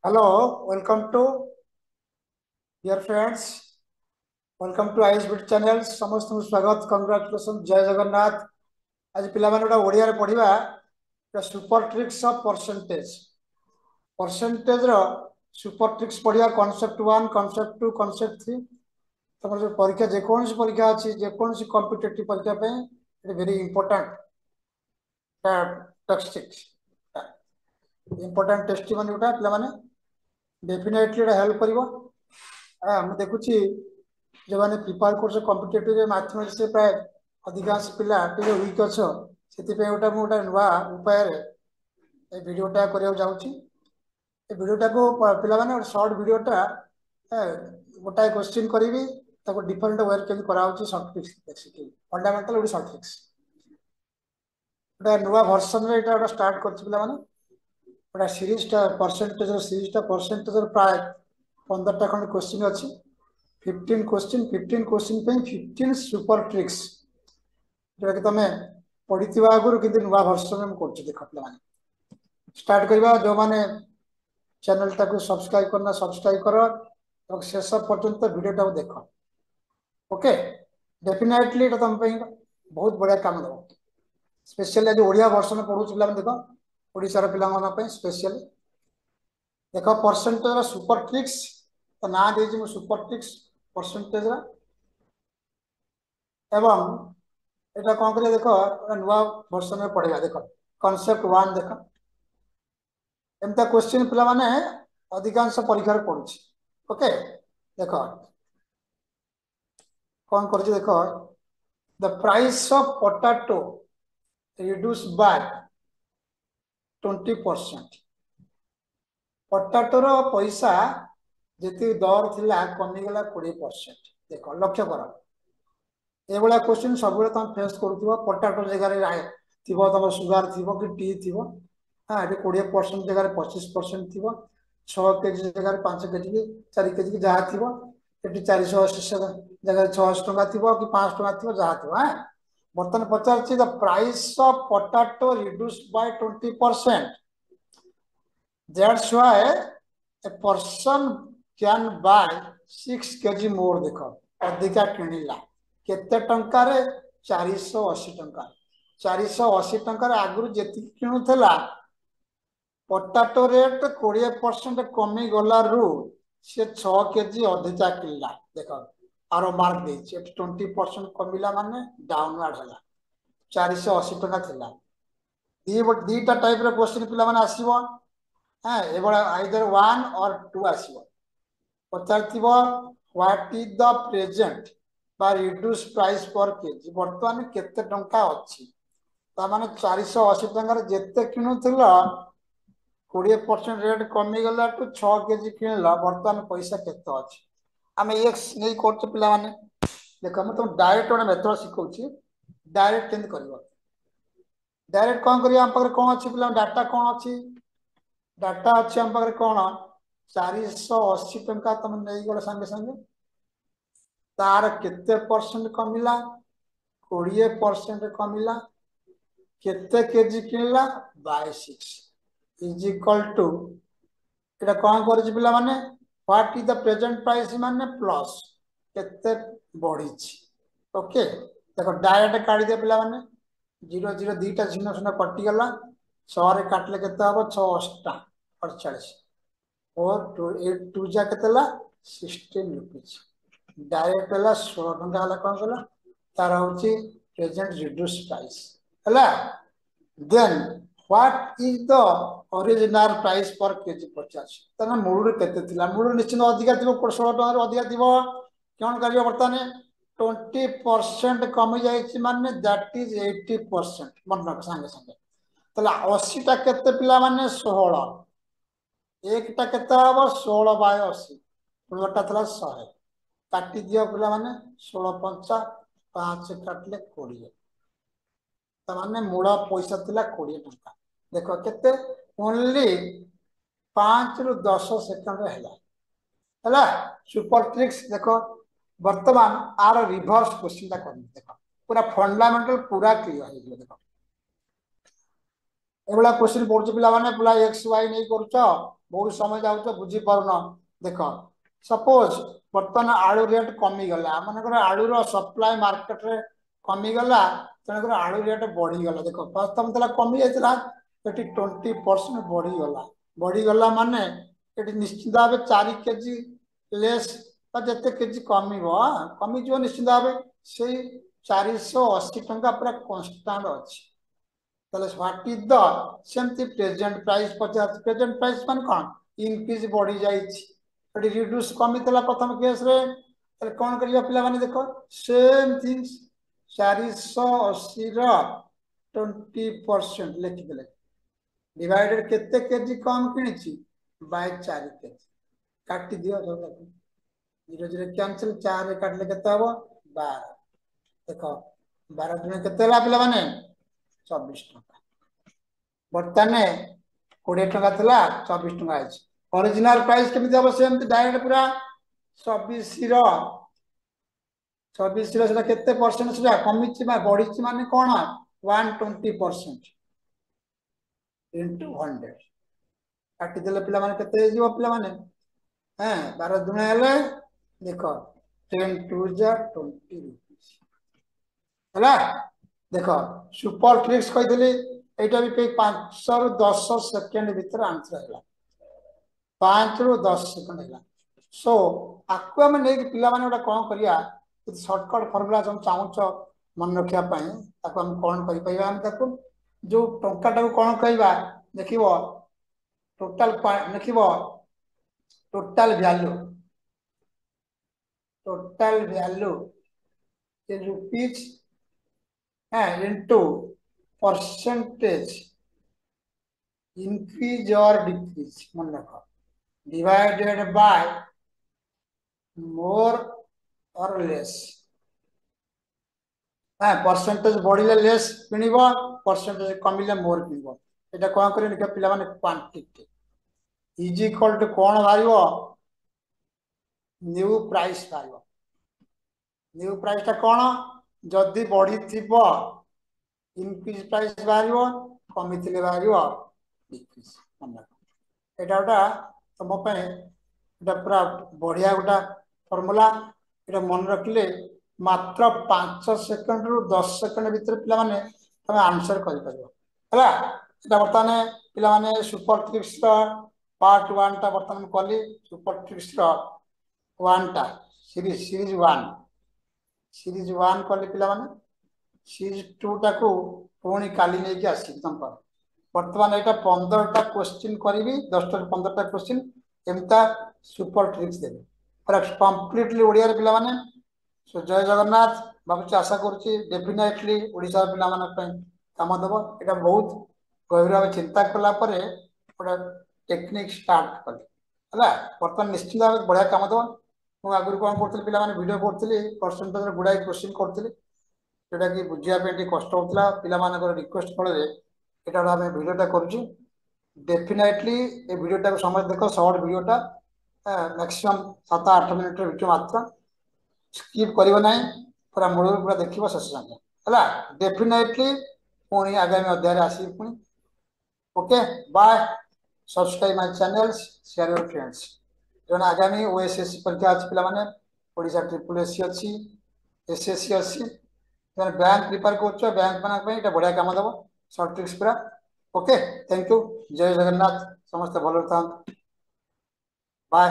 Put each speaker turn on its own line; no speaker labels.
Hello, welcome to dear friends. Welcome to ISBT channel. समस्त स्वागत congratulation जय जगन्नाथ. आज पिला माने ओडा ओडिया रे पढिबा सुपर ट्रिक्स ऑफ परसेंटेज रो सुपर ट्रिक्स पढिया कांसेप्ट 1 कांसेप्ट 2 कांसेप्ट 3 तमर जो परीक्षा जे कोन सी परीक्षा अछि जे कोन सी कॉम्पिटिटिव परीक्षा पे इट वेरी इंपोर्टेंट टेस्टिमोनी उठा पिला माने डेफिनेटली हेल्प करिवो. हम देखुची जो मैंने प्रिपेयर कर कॉम्पिटिटिव मैथमेटिक्स से प्राय अधिकांश पिला टिके वीक अच्छो सेति पे ओटा मोटा नुवा उपाय रे ए वीडियोटा करियो जाउची. ए वीडियोटा को पिला माने शॉर्ट वीडियोटा गोटा क्वेश्चन करिवि ताको डिफरेंट वे रे केन कराउची शॉर्ट ट्रिक्स देखि फंडामेंटल ओडी शॉर्ट ट्रिक्स ओटा नुवा वर्जन रे एटा स्टार्ट करछि पिला माने ओटा सीरीज टा परसेंटेज प्राय 15टा खंड क्वेश्चन अछि. 15 क्वेश्चन पे 15 सुपर ट्रिक्स जो कि तमे पढिथिबा आगुरु किंतु नुवा वर्जन में करछि. देखत माने स्टार्ट करबा जो माने चैनल टाको सब्सक्राइब करना सब्सक्राइब करो और शेष पर्यंत वीडियो टाको देखो. ओके डेफिनेटली एटा तम पे बहुत बढ़िया काम दो. स्पेशली जो ओडिया वर्जन पढु पिला देखो ओडिसा रा पिला माना पे स्पेशली देखो परसेंटेज रा सुपर ट्रिक्स तो ना देजी मु सुपर ट्रिक्स परसेंटेज रा एवं एटा कोन करे देखो नुवा वर्जन में पढिबा. देखो कांसेप्ट 1 देखो एमता क्वेश्चन पिला माने अधिकांश परीक्षा रे पढुची. ओके देखो कोन करछि देखो the price of potato reduce by 20%. Potato रो पैसा जेति दर थिला कमी गेला 20%. देखो लक्ष्य करो ए बडा क्वेश्चन सब बेले तुम फेस करूथबो. पोटैटो जगह रे थिबो तम सुगर थिबो कि टी थिबो. हां ए 20% जगह रे 25% थिबो. 6 केजी जगह रे 5 केजी की 4 केजी की जहा थिबो. एटी 480 जगह रे 600 टका थिबो कि 500 टका थिबो जहा थिबो. हां बर्तन पचारछि the price of potato reduced by 20%. That's why a person can buy 6 kg more. देखो अधिका किनिला केते टंका रे 480 टंका. 480 टंका रे आगुरु जेति किनुथला पोटैटो रेट 20% कमी गला रु से 6 केजी अधिका किनला. देखो आरो मार्क देछि 20% कमिला माने डाउनवर्ड होला. 480 टंका थिला. दीटा टाइप रे क्वेश्चन पिला माने आसीबो. हां एबडा आइदर 1 और 2 आसीबो. पचारथिबो व्हाट इज द प्रेजेंट बा रिड्यूस प्राइस पर केजी वर्तमान केते टंका अछि. ता माने 480 टंका रे जेते किनुथला 20% रेट कमी गला तो 6 केजी किनला वर्तमान पैसा केते अछि. आमे एक्स नै करछ पिला माने देखो हम तो डायरेक्ट ओने मेथड सिखौछि. डायरेक्ट केन करबो. डायरेक्ट कोन करिया हम पर कोन अछि पिला डाटा कोन अछि. डाटा अच्छे हम पाखे कौन 480 टंका तुम नहीं गल संगे संगे तार केते परसेंट कमिला 20% कमिला केते केजी किनला बाय 6 इज इक्वल टू एटा कोन करछि पिला माने what is the present price माने प्लस केते बढ़ी छी. ओके देखो डायरेक्ट काढी दे पिला माने 0 0 दीटा चिन्ह सुना कटि गला 6 रे काटले केते हबो 6 8 48 और 2 जा केतेला 16 रुपीस. डायरेक्ट हला 16 टंका हला कोन गला तार होची प्रेजेंट रिड्यूस प्राइस हला. Then what is the original price per kg 50 तना मूल केते थिला. मूल निश्चित अधिका थिबो 16 टंका रो अधिका थिबो. कोन करियो बर्तने 20% कमी जायछि माने दैट इज 80% मन रख संगे संगे. तला 80 टा केते पिला माने 16 एक टा केते हबो 16 बाय 80 पुरटा थला 100 काटी दियो पिला माने 16 5 5 काटले 20 त माने मूल पैसा थिला 20 टंका. देखो केते ओनली 5 रु 10 सेकंड रे हला सुपर ट्रिक्स. देखो वर्तमान आर रिवर्स क्वेश्चन ता कर. देखो पूरा फंडामेंटल पूरा क्लियर है. देखो एबला क्वेश्चन पढछ पिला माने पूरा एक्स वाई नै करछ बहुत समय जाऊ बुझी पारुन देख सपोज बर्तमान आलू रेट कमी गला मनकर आलूर सप्लाय मार्केट रे कमी गला तेणुकर आलू रेट बढ़ी गला देख प्रथम तला कमी जाता ये 20% बढ़ी गला माने ये निश्चित भाव 4 केजी लेस जिते केजी कमी जो निश्चित भाव से 480 टंका पूरा कन्स्टांट अच्छी व्हाट इज द सेमती प्रेजेंट प्राइस पचास प्रेजेंट प्राइस मान कौन इनक्रीज बढ़ी जाइए रिड्यूस कमी प्रथम केस रे कौन करिया पिला माने देखो सेम थिंग्स 480 20% लिखिदेले डिवाइडेड केते केजी कम किनिछि बाय 4 केजी काटी दियो सब 0 कैंसिल 4 रे काटले केते हबो 12 देखो 12 दिन केते ला पिला माने 24 टका बर्तमान 20 टका था 24 टका ओरिजिनल प्राइस केमी हम सेमती डायरेक्ट पूरा 26 केते परसेंट से कमी बढ़ी माने कौन 120% इंटू 100 काटिदेले पिला माने केते जीव पिला माने हैं 12 दुना हेले देखो 10 2 जा 20 रुपीस हला देखो सुपर ट्रिक्स कहितली एटा भी 5 रु 10 सेकेंड भीतर आंसर है 5 रु 10 सेकेंड है सो आपको आम नहीं पिला माने गोटे कौन करिया सर्टकट फर्मुला जो चाहूच मन रखा कौन कर जो टंका कौन कहवा देख टोटाल लिख total value rupees into percentage increase or decrease मन रख divided by more or less percentage बढ़िले लेस किनिब परसेंटेज कमिले मोर किनिब एटा कोन करे लिखा पिला माने क्वांटिटी इज इक्वल टू कोन भारिबो न्यू प्राइस भारिबो न्यू प्राइस ता कोन जदी बढ़ी थिबो इंक्रीज प्राइस भारिबो कमी थिले भारिबो डिक्रीज मन एटा ओटा तुम पे एटा पूरा बढ़िया गोटा फॉर्मूला एटा मन रखले मात्र 5 सेकंड रु 10 सेकंड भीतर पिला माने तमे आंसर करि परिबो हला एटा बर्तमान पिला माने सुपर ट्रिक्स पार्ट 1 टा बर्तमान कली सुपर ट्रिक्स 1 टा सीरीज 1 कली पिला माने सीरीज 2 टा को पुणी काली नै के आसी तुम पर बर्तमान एटा 15 टा क्वेश्चन करी 10 टा 15 टा क्वेश्चन एमता सुपर ट्रिक्स देबे पूरा कंप्लीटली ओडिया रे पिला माने सो जय जगन्नाथ बाबू आशा करूची डेफिनेटली ओडिसा पिला माने पे काम दबो एटा बहुत गहिर भाव चिंता कला परे ओडा टेक्निक स्टार्ट कले हला बर्तमान निश्चित भाव बढ़िया काम दबो मु आगुर कोन करथि पिला माने वीडियो करथि परसेंटेज रे गुडाई क्वेश्चन करथि जेटा कि बुझिया पे कष्ट होतला पिला माने रिक्वेस्ट फल एटा हमें वीडियोटा करूची डेफिनेटली ए वीडियोटा को समझ देखो शॉर्ट वीडियोटा मैक्सिमम 7-8 मिनिट वीडियो मात्र स्किप करिवो नै पूरा मूल पूरा देखिबो शेष जाके हला डेफिनेटली पुणी आगामी अध्याय आसी पुणी okay bye subscribe my channel share your friends जो आगामी ओएसएससी परीक्षा अछि पिला माने ओडिसा ट्रिपल एससी अछि एसएससी अछि बैंक प्रिपेयर करछो बैंक बना पे एटा बढ़िया काम दबो शॉर्ट ट्रिक्स पूरा ओके थैंक यू जय जगन्नाथ समस्त भलो था बाय।